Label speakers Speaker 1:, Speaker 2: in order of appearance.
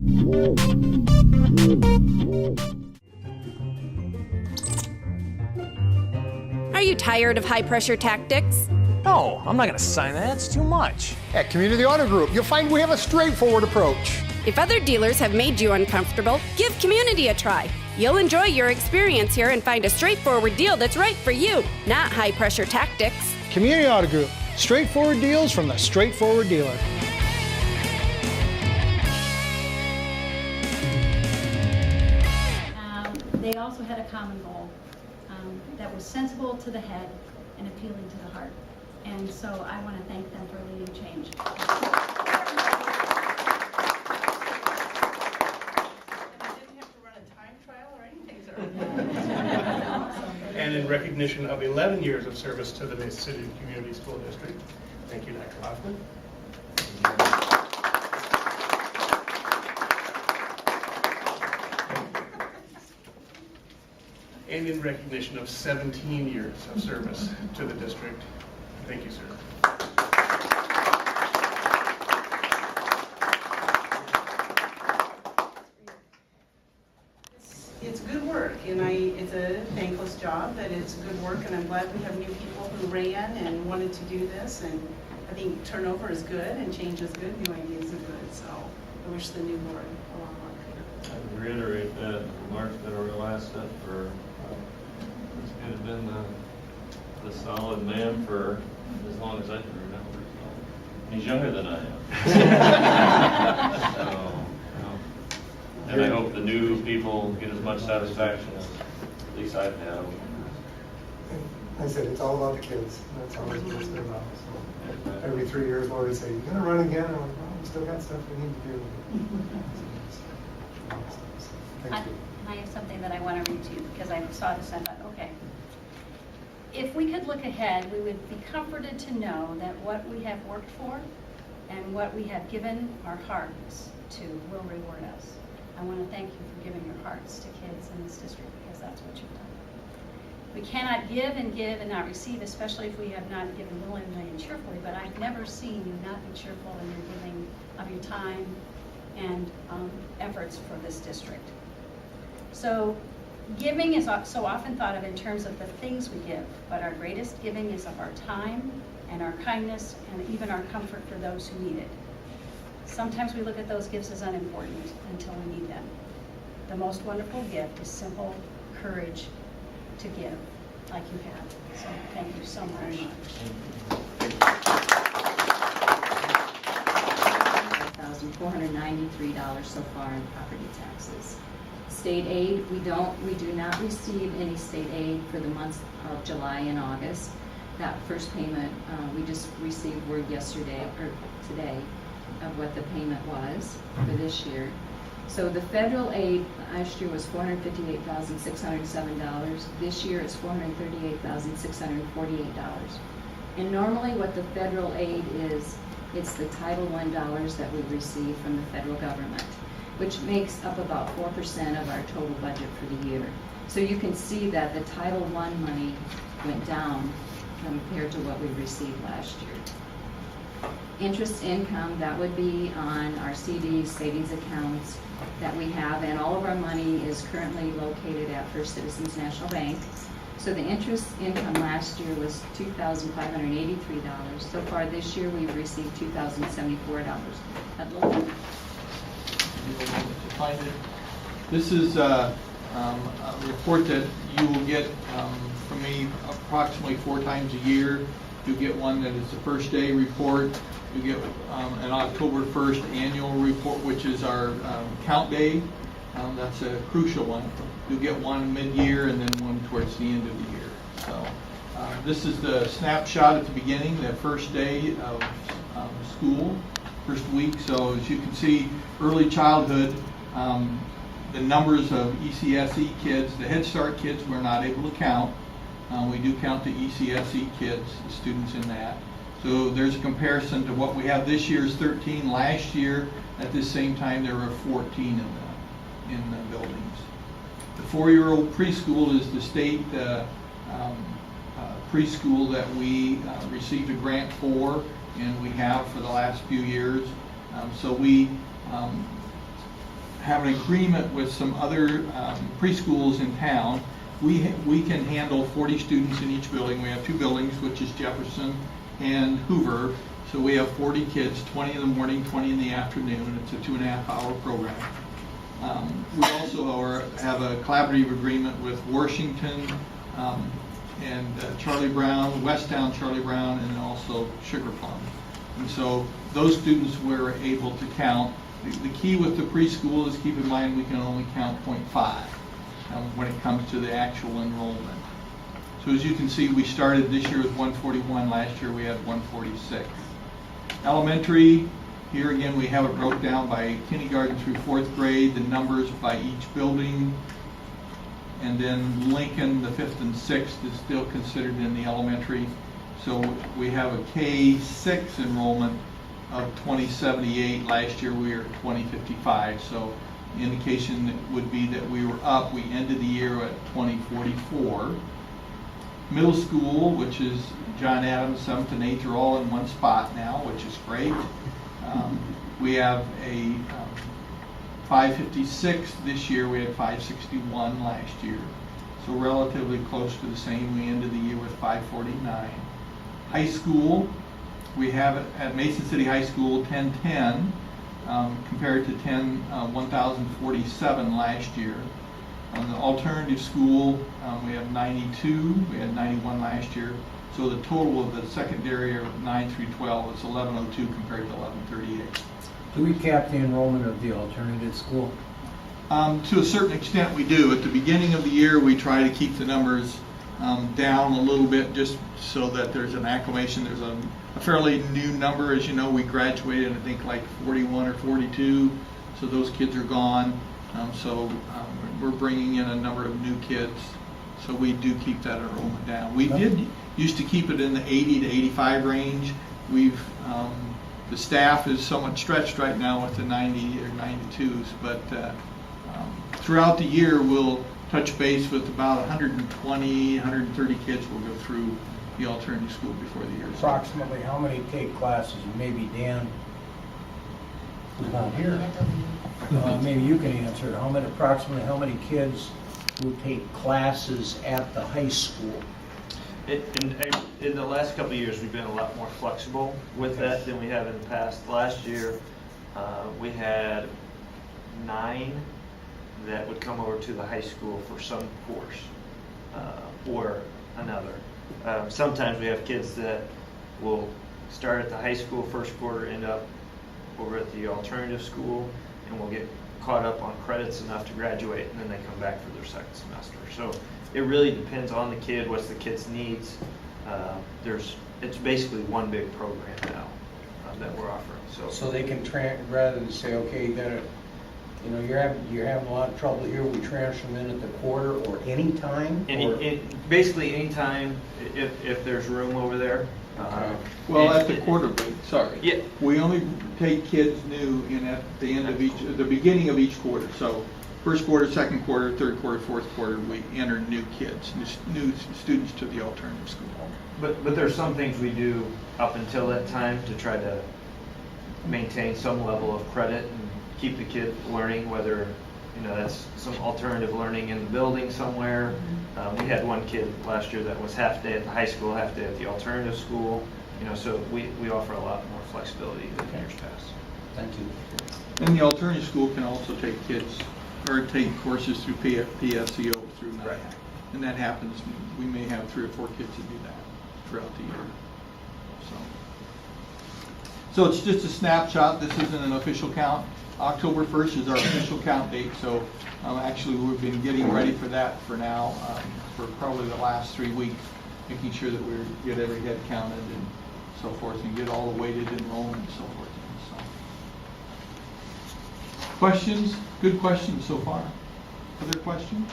Speaker 1: Are you tired of high-pressure tactics?
Speaker 2: No, I'm not going to sign that. It's too much.
Speaker 3: At Community Auto Group, you'll find we have a straightforward approach.
Speaker 1: If other dealers have made you uncomfortable, give Community a try. You'll enjoy your experience here and find a straightforward deal that's right for you, not high-pressure tactics.
Speaker 3: Community Auto Group, straightforward deals from the straightforward dealer.
Speaker 4: They also had a common goal that was sensible to the head and appealing to the heart. And so I want to thank them for leading change.
Speaker 5: And in recognition of 11 years of service to the Mesa City Community School District, thank you, Dr. Hoffman. And in recognition of 17 years of service to the district, thank you, sir.
Speaker 6: It's good work, and it's a thankless job, but it's good work, and I'm glad we have new people who ran and wanted to do this, and I think turnover is good and change is good, new ideas are good, so I wish the new board a lot of luck.
Speaker 7: I reiterate that Mark's been a real asset for, he's kind of been the solid man for as long as I can remember. So. He's younger than I am. So, and I hope the new people get as much satisfaction as at least I've had.
Speaker 8: I said, it's all about the kids. That's always what it's about. So every 3 years, Lord say, "You gonna run again?" I'm like, "Well, we still got stuff we need to do." Thank you.
Speaker 4: I have something that I want to read to you because I saw this and I thought, okay. If we could look ahead, we would be comforted to know that what we have worked for and what we have given our hearts to will reward us. I want to thank you for giving your hearts to kids in this district because that's what you've done. We cannot give and not receive, especially if we have not given willingly and cheerfully, but I've never seen you not be cheerful in your giving of your time and efforts for this district. So giving is so often thought of in terms of the things we give, but our greatest giving is of our time and our kindness and even our comfort for those who need it. Sometimes we look at those gifts as unimportant until we need them. The most wonderful gift is simple courage to give, like you have. So thank you so much.
Speaker 9: $1,493 so far in property taxes. State aid, we do not receive any state aid for the months of July and August. That first payment, we just received word yesterday or today of what the payment was for this year. So the federal aid last year was $458,607. This year it's $438,648. And normally what the federal aid is, it's the Title I dollars that we receive from the federal government, which makes up about 4% of our total budget for the year. So you can see that the Title I money went down compared to what we received last year. Interest income, that would be on our CDs, savings accounts that we have, and all of our money is currently located at First Citizens National Bank. So the interest income last year was $2,583. So far this year we've received $2,074.
Speaker 10: This is a report that you will get from me approximately 4 times a year. You'll get one that is the first day report. You get an October 1st annual report, which is our count day. That's a crucial one. You'll get one mid-year and then one towards the end of the year. So this is the snapshot at the beginning, the first day of school, first week. So as you can see, early childhood, the numbers of ECSE kids, the Head Start kids we're not able to count. We do count the ECSE kids, the students in that. So there's a comparison to what we have this year is 13. Last year at this same time there were 14 in the buildings. The 4-year-old preschool is the state preschool that we received a grant for, and we have for the last few years. So we have an agreement with some other preschools in town. We can handle 40 students in each building. We have 2 buildings, which is Jefferson and Hoover. So we have 40 kids, 20 in the morning, 20 in the afternoon. It's a 2.5-hour program. We also have a collaborative agreement with Washington and Charlie Brown, Westtown Charlie Brown, and also Sugar Plum. And so those students we're able to count. The key with the preschool is keep in mind we can only count 0.5 when it comes to the actual enrollment. So as you can see, we started this year with 141. Last year we had 146. Elementary, here again we have it broke down by kindergarten through 4th grade, the numbers by each building. And then Lincoln, the 5th and 6th, is still considered in the elementary. So we have a K-6 enrollment of 2078. Last year we were at 2055. So the indication would be that we were up. We ended the year at 2044. Middle school, which is John Adams, 7th and 8th are all in one spot now, which is great. We have a 556 this year. We had 561 last year. So relatively close to the same. We ended the year with 549. High school, we have it at Mason City High School 1010 compared to 1,047 last year. On the alternative school, we have 92. We had 91 last year. So the total of the secondary of 9 through 12 is 1102 compared to 1138.
Speaker 11: Do we cap the enrollment of the alternative school?
Speaker 10: To a certain extent we do. At the beginning of the year we try to keep the numbers down a little bit just so that there's an acclimation. There's a fairly new number. As you know, we graduated I think like 41 or 42, so those kids are gone. We're bringing in a number of new kids, so we do keep that enrollment down. We used to keep it in the 80 to 85 range. The staff is somewhat stretched right now with the 90 or 92s, but throughout the year we'll touch base with about 120, 130 kids will go through the alternative school before the year.
Speaker 11: Approximately how many take classes? Maybe Dan, who's not here, maybe you can answer it. Approximately how many kids will take classes at the high school?
Speaker 7: In the last couple of years, we've been a lot more flexible with that than we have in the past. Last year, we had 9 that would come over to the high school for some course or another. Sometimes we have kids that will start at the high school first quarter, end up over at the alternative school, and will get caught up on credits enough to graduate, and then they come back for their second semester. So it really depends on the kid, what's the kid's needs. It's basically one big program now that we're offering.
Speaker 11: So they can rather than say, okay, you're having a lot of trouble here, we transfer them in at the quarter or any time?
Speaker 7: Basically any time if there's room over there.
Speaker 10: At the quarter break, sorry.
Speaker 7: Yeah.
Speaker 10: We only take kids new in at the end of the beginning of each quarter. So first quarter, second quarter, third quarter, fourth quarter, we enter new kids, new students to the alternative school.
Speaker 7: But there's some things we do up until that time to try to maintain some level of credit and keep the kid learning, whether that's some alternative learning in the building somewhere. We had one kid last year that was half day at the high school, half day at the alternative school. So we offer a lot more flexibility than years past.
Speaker 11: Thank you.
Speaker 10: And the alternative school can also take kids or take courses through PSEO through NIAC. Right. And that happens. We may have 3 or 4 kids that do that throughout the year. So it's just a snapshot. This isn't an official count. October 1st is our official count date, so actually we've been getting ready for that for now, for probably the last 3 weeks, making sure that we get every head counted and so forth, and get all the weighted enrollment and so forth. So. Questions? Good questions so far. Other questions?